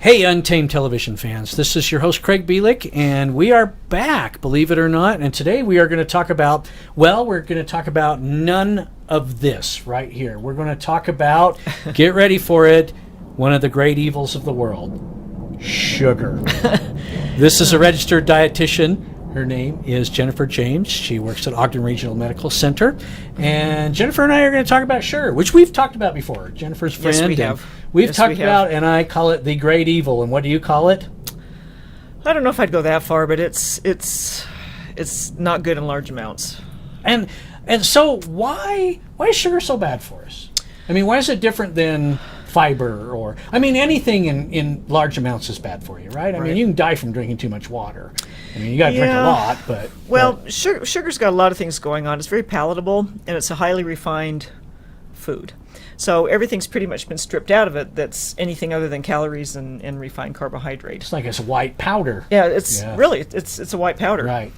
Hey, Untamed television fans. This is your host, Craig Bielick, and we are back, believe it or not. And today we are going to talk about, none of this right here. We're going to talk about, get ready for it, one of the great evils of the world, sugar. This is a registered dietitian. Her name is Jennifer James. She works at Ogden Regional Medical Center. And Jennifer and I are going to talk about sugar, which we've talked about before. Jennifer's friend. Yes, we have. We've talked about, and I call it the great evil. And what do you call it? I don't know if I'd go that far, but it's not good in large amounts. And so why is sugar so bad for us? I mean, why is it different than fiber or, I mean, anything in large amounts is bad for you, right? I mean, you can die from drinking too much water. I mean, you got to drink a lot, but... Well, sugar's got a lot of things going on. It's very palatable, and it's a highly refined food. So everything's pretty much been stripped out of it that's anything other than calories and refined carbohydrate. It's like it's white powder. Yeah, it's a white powder. Right.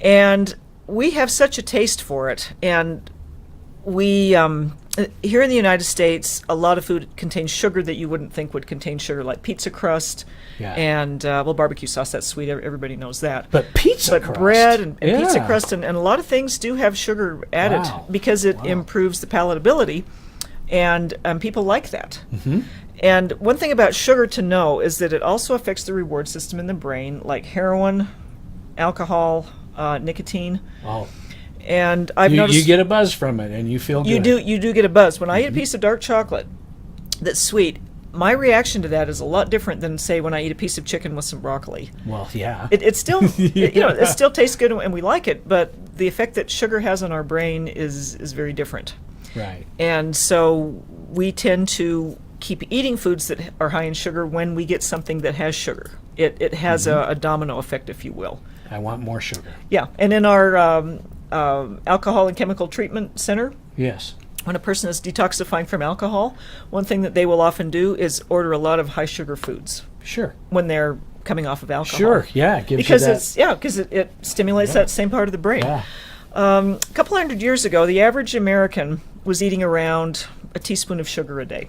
And we have such a taste for it, and we... here in the United States, a lot of food contains sugar that you wouldn't think would contain sugar, like pizza crust and, barbecue sauce. That's sweet. Everybody knows that. But pizza crust? Bread and pizza crust and a lot of things do have sugar added because it improves the palatability, and people like that. Mm-hmm. And one thing about sugar to know is that it also affects the reward system in the brain, like heroin, alcohol, nicotine. Oh. And I've noticed you get a buzz from it, and you feel good. You do get a buzz. When I eat a piece of dark chocolate that's sweet, my reaction to that is a lot different than, say, when I eat a piece of chicken with some broccoli. Well, yeah. It still it still tastes good and we like it, but the effect that sugar has on our brain is very different. Right. And so we tend to keep eating foods that are high in sugar when we get something that has sugar. It has a domino effect, if you will. I want more sugar. Yeah, and in our alcohol and chemical treatment center. Yes. When a person is detoxifying from alcohol, one thing that they will often do is order a lot of high sugar foods. Sure. When they're coming off of alcohol. Sure. Yeah. It gives you that. Because it stimulates that same part of the brain. Yeah. A couple hundred years ago, the average American was eating around a teaspoon of sugar a day.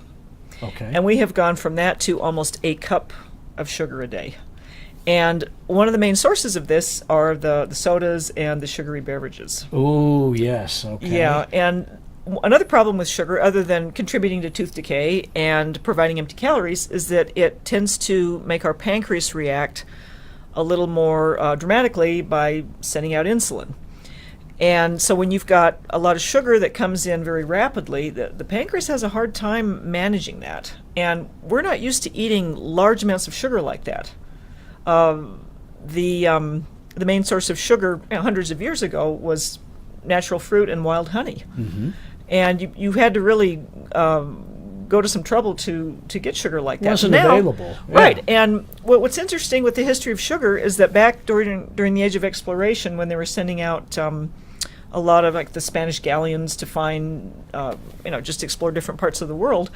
Okay. And we have gone from that to almost a cup of sugar a day. And one of the main sources of this are the sodas and the sugary beverages. Oh, yes. Okay. Yeah, and another problem with sugar, other than contributing to tooth decay and providing empty calories, is that it tends to make our pancreas react a little more dramatically by sending out insulin. And so when you've got a lot of sugar that comes in very rapidly, the pancreas has a hard time managing that. And we're not used to eating large amounts of sugar like that. The main source of sugar hundreds of years ago was natural fruit and wild honey. Mm-hmm. And you had to really go to some trouble to get sugar like that. It wasn't available. Right. And what's interesting with the history of sugar is that back during the age of exploration, when they were sending out a lot of like the Spanish galleons to find, just explore different parts of the world,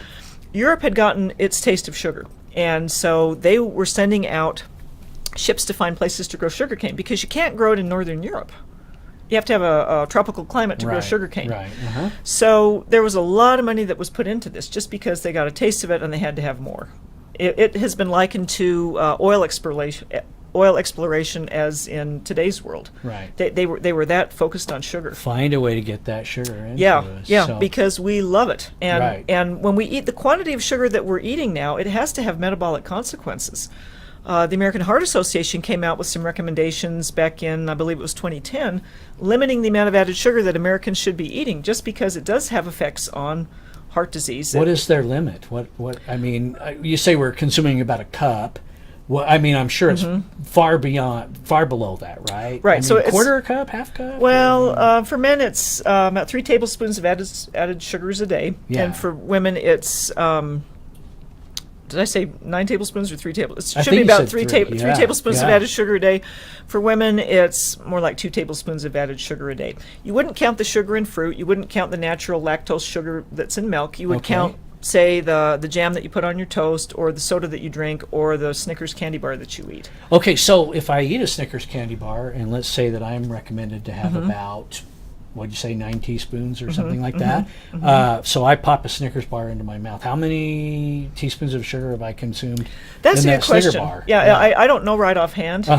Europe had gotten its taste of sugar. And so they were sending out ships to find places to grow sugarcane, because you can't grow it in northern Europe. You have to have a tropical climate to grow sugarcane. Right. Uh-huh. So there was a lot of money that was put into this just because they got a taste of it and they had to have more. It has been likened to oil exploration as in today's world. Right. They were that focused on sugar. Find a way to get that sugar into us. Yeah, so. Because we love it. And when we eat the quantity of sugar that we're eating now, it has to have metabolic consequences. The American Heart Association came out with some recommendations back in, I believe it was 2010, limiting the amount of added sugar that Americans should be eating, just because it does have effects on heart disease. What is their limit? What? I mean, you say we're consuming about a cup. Well, I mean, I'm sure it's far below that, right? Right. I mean, so it's quarter cup, half cup. Well, for men, it's about 3 tablespoons of added sugars a day, and for women, it's. Did I say 9 tablespoons or 3 tablespoons? It should be about 3 tablespoons of added sugar a day. For women, it's more like 2 tablespoons of added sugar a day. You wouldn't count the sugar in fruit. You wouldn't count the natural lactose sugar that's in milk. You would count, say, the jam that you put on your toast, or the soda that you drink, or the Snickers candy bar that you eat. Okay, so if I eat a Snickers candy bar, and let's say that I'm recommended to have about what'd you say, 9 teaspoons or something like that. So I pop a Snickers bar into my mouth. How many teaspoons of sugar have I consumed? That's in a that good question. Snicker bar? Yeah. I don't know right offhand.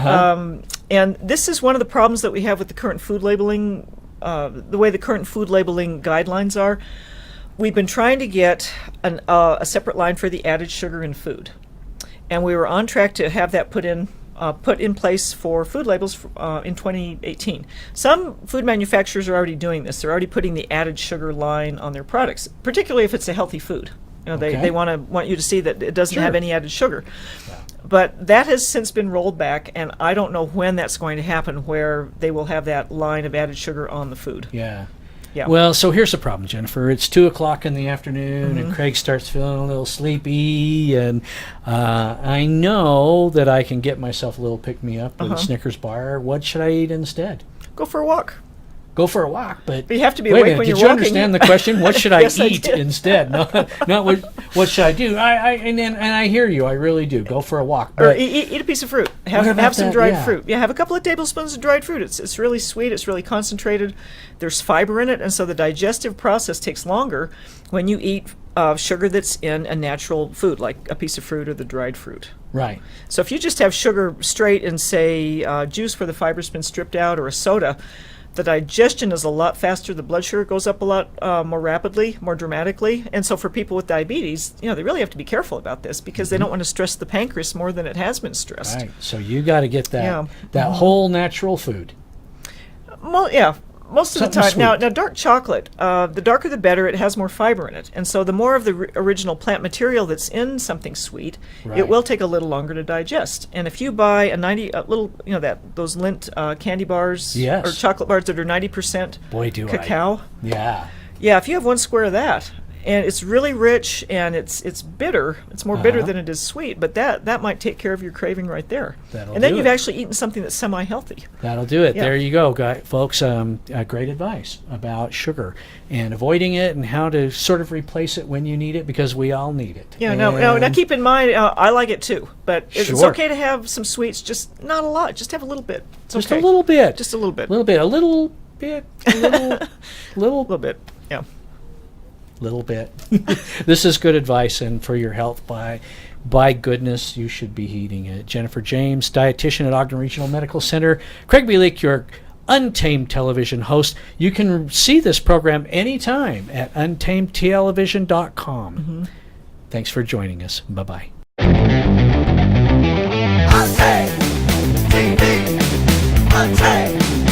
And this is one of the problems that we have with the current food labeling, the way the current food labeling guidelines are. We've been trying to get a separate line for the added sugar in food, and we were on track to have that put in place for food labels in 2018. Some food manufacturers are already doing this. They're already putting the added sugar line on their products, particularly if it's a healthy food. They want you to see that it doesn't have any added sugar. Yeah. But that has since been rolled back, and I don't know when that's going to happen, where they will have that line of added sugar on the food. Yeah. Yeah. Well, so here's the problem, Jennifer. It's 2:00 in the afternoon, and Craig starts feeling a little sleepy, and I know that I can get myself a little pick-me-up with a Snickers bar. What should I eat instead? Go for a walk. Go for a walk, but you have to be awake when you're walking. Did you understand the question? What should I Yes, eat instead? Not what should I do? I hear you. I really do. Go for a walk. Or eat a piece of fruit. Have some dried fruit. Yeah, have a couple of tablespoons of dried fruit. It's really sweet. It's really concentrated. There's fiber in it, and so the digestive process takes longer when you eat sugar that's in a natural food, like a piece of fruit or the dried fruit. Right. So if you just have sugar straight in, say, juice where the fiber's been stripped out, or a soda, the digestion is a lot faster. The blood sugar goes up a lot more rapidly, more dramatically. And so for people with diabetes, they really have to be careful about this, because they don't want to stress the pancreas more than it has been stressed. Right. So you got to get that whole natural food. Well, yeah. Most of the time. Now, dark chocolate, the darker the better. It has more fiber in it. And so the more of the original plant material that's in something sweet, it will take a little longer to digest. And if you buy a those Lindt candy bars or chocolate bars that are 90% cacao. Yeah. Yeah, if you have 1 square of that, and it's really rich, and it's bitter. It's more bitter than it is sweet, but that might take care of your craving right there. And then you've actually eaten something that's semi-healthy. That'll do it. Yeah. There you go, folks. Great advice about sugar and avoiding it, and how to sort of replace it when you need it, because we all need it. Yeah. Now keep in mind, I like it too, but it's okay to have some sweets. Just not a lot. Just have a little bit. Just a little bit. Just a little bit. A little bit. A little bit. Little bit. Yeah. Little bit. This is good advice, and for your health, by goodness, you should be heeding it. Jennifer James, dietitian at Ogden Regional Medical Center. Craig Bielik, your Untamed television host. You can see this program anytime at untamedtelevision.com. Thanks for joining us. Bye-bye. Untamed TV. Untamed.